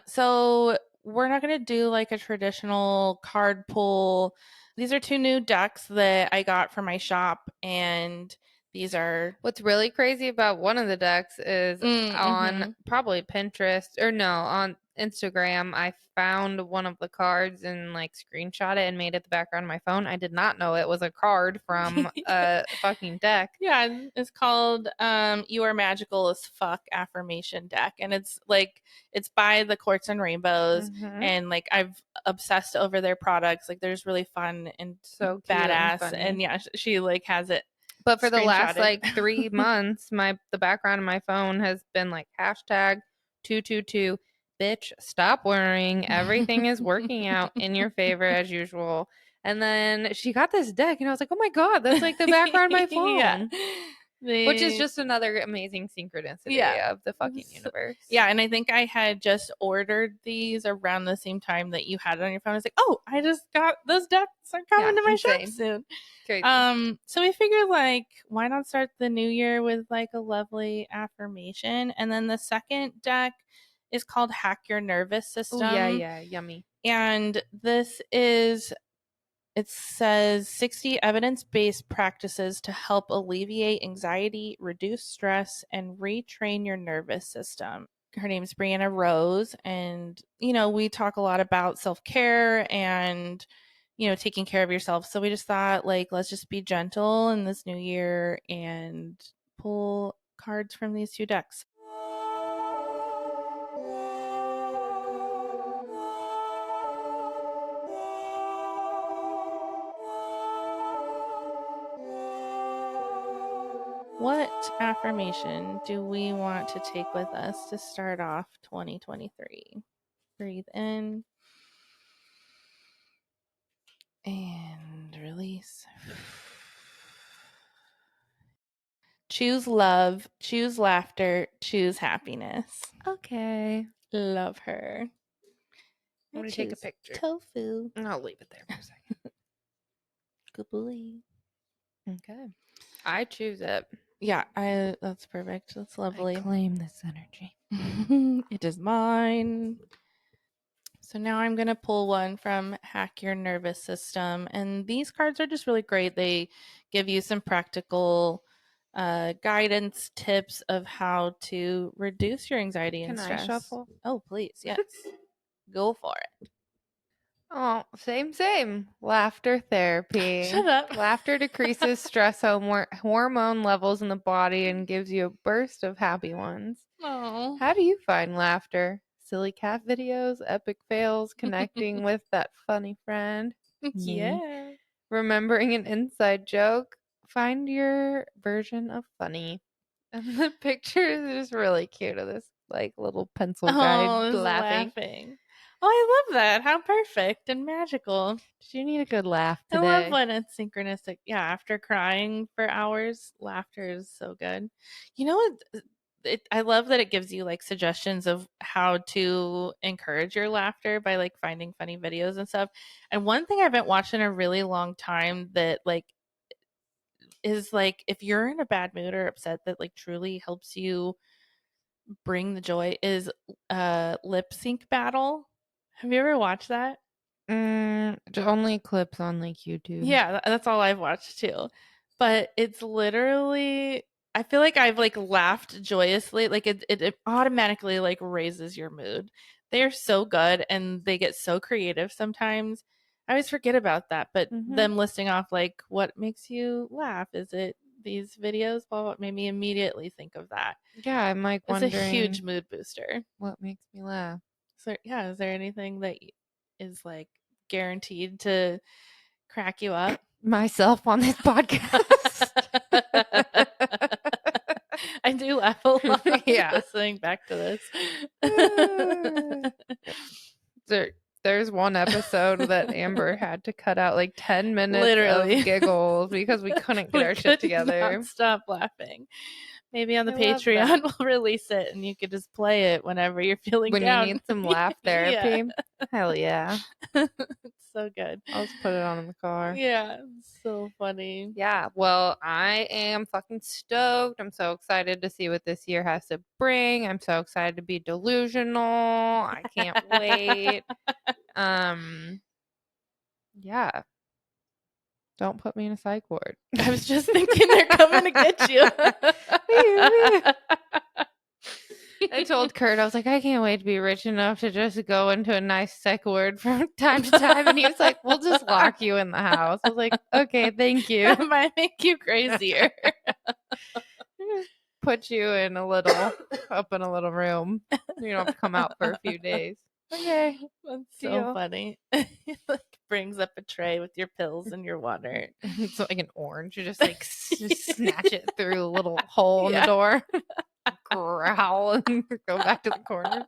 So we're not going to do like a traditional card pull. These are 2 new decks that I got from my shop, and these are. What's really crazy about one of the decks is on probably Pinterest or no, on Instagram, I found one of the cards and like screenshot it and made it the background of my phone. I did not know it was a card from a fucking deck. Yeah, it's called You Are Magical as Fuck affirmation deck, and it's by the Quartz and Rainbows, and like I've obsessed over their products. Like there's really fun and so badass, and yeah, she like has it. But for the last like 3 months, the background of my phone has been like hashtag 222 bitch, stop worrying. Everything is working out in your favor as usual. And then she got this deck, and I was like, oh my God, that's like the background of my phone. Yeah. Which is just another amazing synchronicity of the fucking universe. Yeah, and I think I had just ordered these around the same time that you had it on your phone. I was like, oh, I just got those decks are coming to my shop soon. Crazy. So we figured like, why not start the new year with like a lovely affirmation? And then the second deck is called Hack Your Nervous System. Oh, yeah, yummy. And it says 60 evidence-based practices to help alleviate anxiety, reduce stress, and retrain your nervous system. Her name's Brianna Rose, and we talk a lot about self-care and taking care of yourself. So we just thought like, let's just be gentle in this new year and pull cards from these 2 decks. What affirmation do we want to take with us to start off 2023? Breathe in and release. Choose love, choose laughter, choose happiness. Okay. Love her. I'm going to take a picture. Tofu. I'll leave it there for a second. Good boy. Okay. I choose it. Yeah, that's perfect. That's lovely. I claim this energy. It is mine. So now I'm going to pull one from Hack Your Nervous System. And these cards are just really great. They give you some practical guidance, tips of how to reduce your anxiety and stress. Can I shuffle? Oh, please. Yes. Go for it. Oh, same. Laughter therapy. Shut up. Laughter decreases stress hormone levels in the body and gives you a burst of happy ones. Oh. How do you find laughter? Silly cat videos, epic fails, connecting with that funny friend? Me. Yeah. Remembering an inside joke? Find your version of funny. And the picture is just really cute of this like little pencil guy Oh, I was laughing. laughing. Oh, I love that. How perfect and magical. Did you need a good laugh I love today? when it's synchronistic. Yeah, after crying for hours, laughter is so good. You know what? I love that it gives you like suggestions of how to encourage your laughter by like finding funny videos and stuff. And one thing I haven't watched in a really long time that like is like if you're in a bad mood or upset that like truly helps you bring the joy is lip sync battle. Have you ever watched that? Only clips on like YouTube. Yeah, that's all I've watched too. But it's literally I feel like I've like laughed joyously. Like it automatically like raises your mood. They are so good and they get so creative sometimes. I always forget about that. But Hmm. them listing off like what makes you laugh? Is it these videos? Well, what made me immediately think of that. Yeah, I'm like It's a huge wondering mood booster. what makes me laugh. So yeah, is there anything that is like guaranteed to crack you up? Myself on this podcast. I do laugh a lot Yeah. listening back to this. there, there's one episode that Amber had to cut out like 10 minutes of Literally. giggles because we couldn't get We our shit could not together. stop laughing. Maybe on the I love that. Patreon we'll release it and you could just play it whenever you're feeling When you down. need some laugh Yeah. therapy, hell yeah. It's so good. I'll just put it on in the car. Yeah, so funny. Yeah, well, I am fucking stoked. I'm so excited to see what this year has to bring. I'm so excited to be delusional. I can't wait. Um, yeah, don't put me in a psych ward. I was just thinking they're coming to get you. I told Kurt, I was like, I can't wait to be rich enough to just go into a nice psych ward from time to time. And he was like, we'll just lock you in the house. I was like, okay, thank you. That might make you crazier. Put you in a little, up in a little room. You don't have to come out for a few days. Okay, That's so deal. funny. He like brings up a tray with your pills and your water. It's like an orange. You just like snatch it through a little hole in the Yeah. door, growl, and go back to the corner.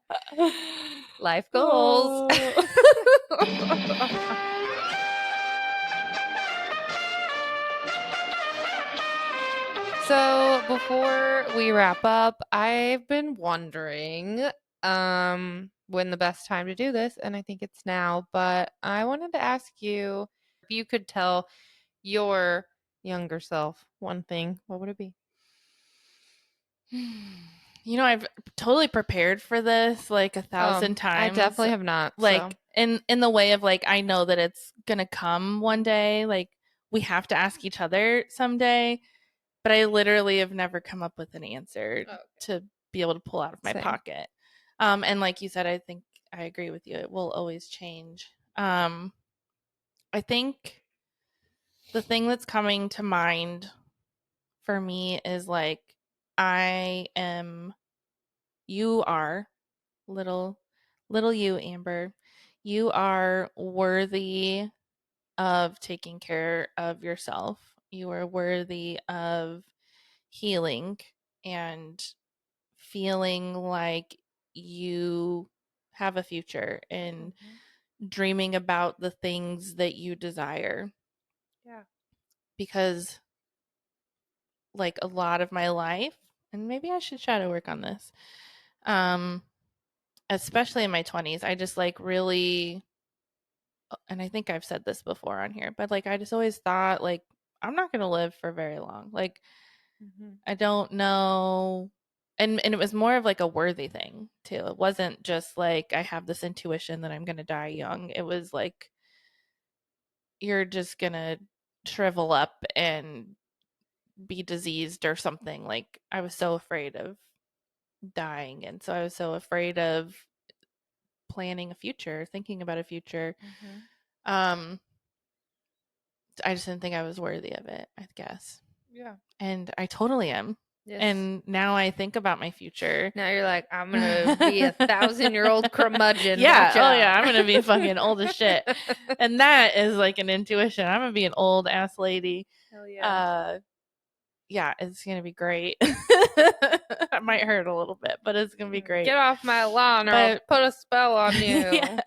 Life goals. Oh. So before we wrap up, I've been wondering when the best time to do this, and I think it's now, but I wanted to ask you if you could tell your younger self one thing, what would it be? You know, I've totally prepared for this like 1,000 I times. definitely have not. Like So. in the way of like I know that it's gonna come one day. Like we have to ask each other someday. But I literally have never come up with an answer to be able to pull out of my pocket. And like you said, I think I agree with you. It will always change. I think the thing that's coming to mind for me is like you are little you, Amber. You are worthy of taking care of yourself. You are worthy of healing and feeling like you have a future and dreaming about the things that you desire. Yeah. Because, like, a lot of my life, and maybe I should try to work on this, especially in my 20s, I just like really, and I think I've said this before on here, but like, I just always thought, like, I'm not going to live for very long. Like, I don't know. And it was more of like a worthy thing too. It wasn't just like I have this intuition that I'm going to die young. It was like you're just going to shrivel up and be diseased or something. Like I was so afraid of dying and so I was so afraid of planning a future, thinking about a future. Mm-hmm. I just didn't think I was worthy of it, I guess. Yeah. And I totally am. Yes. And now I think about my future. Now you're like, I'm gonna be a 1,000-year-old curmudgeon. Yeah. Watch out. Oh yeah. I'm gonna be fucking old as shit. And that is like an intuition. I'm gonna be an old ass lady. Hell yeah. Yeah, it's gonna be great. It might hurt a little bit, but it's gonna be great. Get off my lawn, or I'll put a spell on you. Yeah.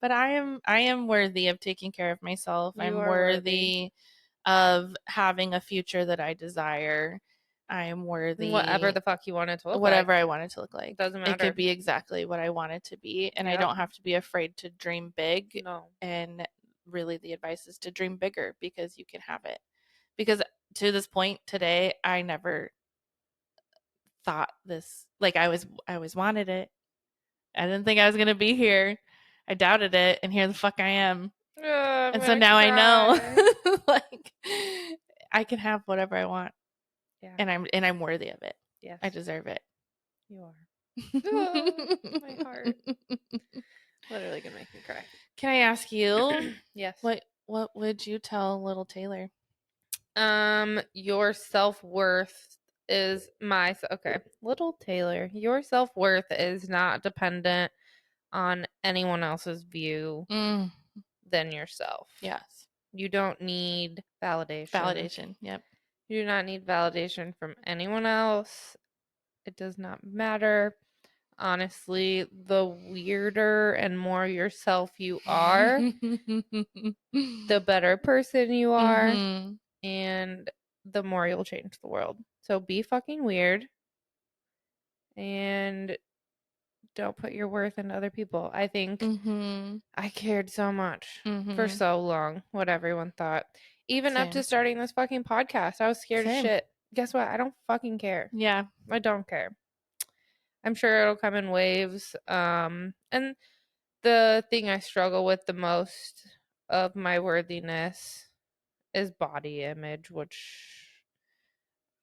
But I am worthy of taking care of myself. I'm worthy of having a future that I desire. I am worthy. Whatever the fuck you want it to look whatever like. I want it to look like. It doesn't matter. It could be exactly what I want it to be. And I don't have to be afraid to dream big. No. And really the advice is to dream bigger, because you can have it. Because to this point today, I never thought this, like I always wanted it. I didn't think I was going to be here. I doubted it, and here the fuck I am. And so now I know, like, I can have whatever I want. Yeah. And I'm worthy of it. Yes. I deserve it. You are. Oh, my heart. Literally gonna make me cry. Can I ask you? Yes. What would you tell little Taylor? Your self-worth is okay. Little Taylor, your self-worth is not dependent on anyone else's view than yourself. Yes. You don't need validation. Validation. Yep. You do not need validation from anyone else. It does not matter. Honestly, the weirder and more yourself you are, the better person you are, and the more you'll change the world. So be fucking weird and don't put your worth into other people. I think I cared so much for so long what everyone thought. Even up to starting this fucking podcast, I was scared as shit. Guess what? I don't fucking care. Yeah. I don't care. I'm sure it'll come in waves. And the thing I struggle with the most of my worthiness is body image, which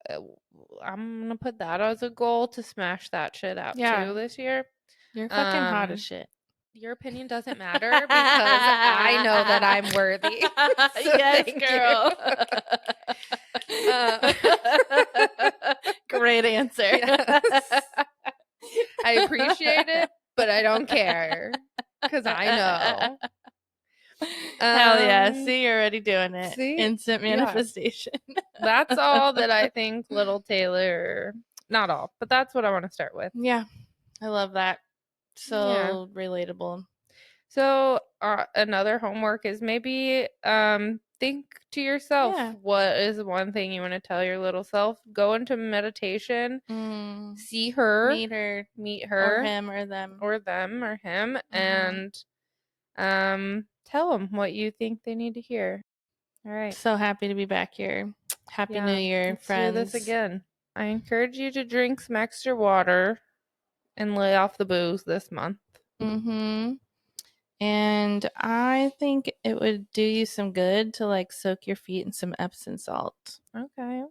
I'm going to put that as a goal to smash that shit out too this year. You're fucking hot as shit. Your opinion doesn't matter because I know that I'm worthy. So yes, girl. Great answer. Yes. I appreciate it, but I don't care because I know. Hell yeah. See, you're already doing it. See? Instant manifestation. Yeah. That's all that I think little Taylor, not all, but that's what I want to start with. Yeah. I love that. So relatable. So another homework is maybe think to yourself, what is one thing you want to tell your little self? Go into meditation, see her, meet her, or him or them, or him, and tell them what you think they need to hear. All right. So happy to be back here. Happy New Year, friends. Let's do this again. I encourage you to drink some extra water and lay off the booze this month. And I think it would do you some good to like soak your feet in some Epsom salt. Okay.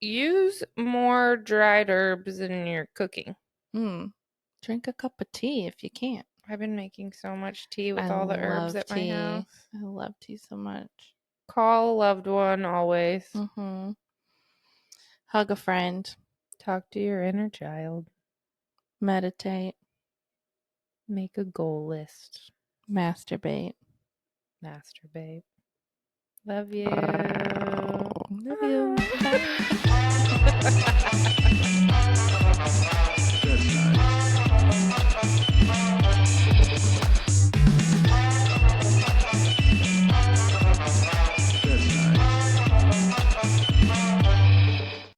Use more dried herbs in your cooking. Drink a cup of tea if you can't. I've been making so much tea with all the herbs at my house. I love tea so much. Call a loved one always. Hug a friend. Talk to your inner child. Meditate. Make a goal list. Masturbate. Love you. Love you. Bye.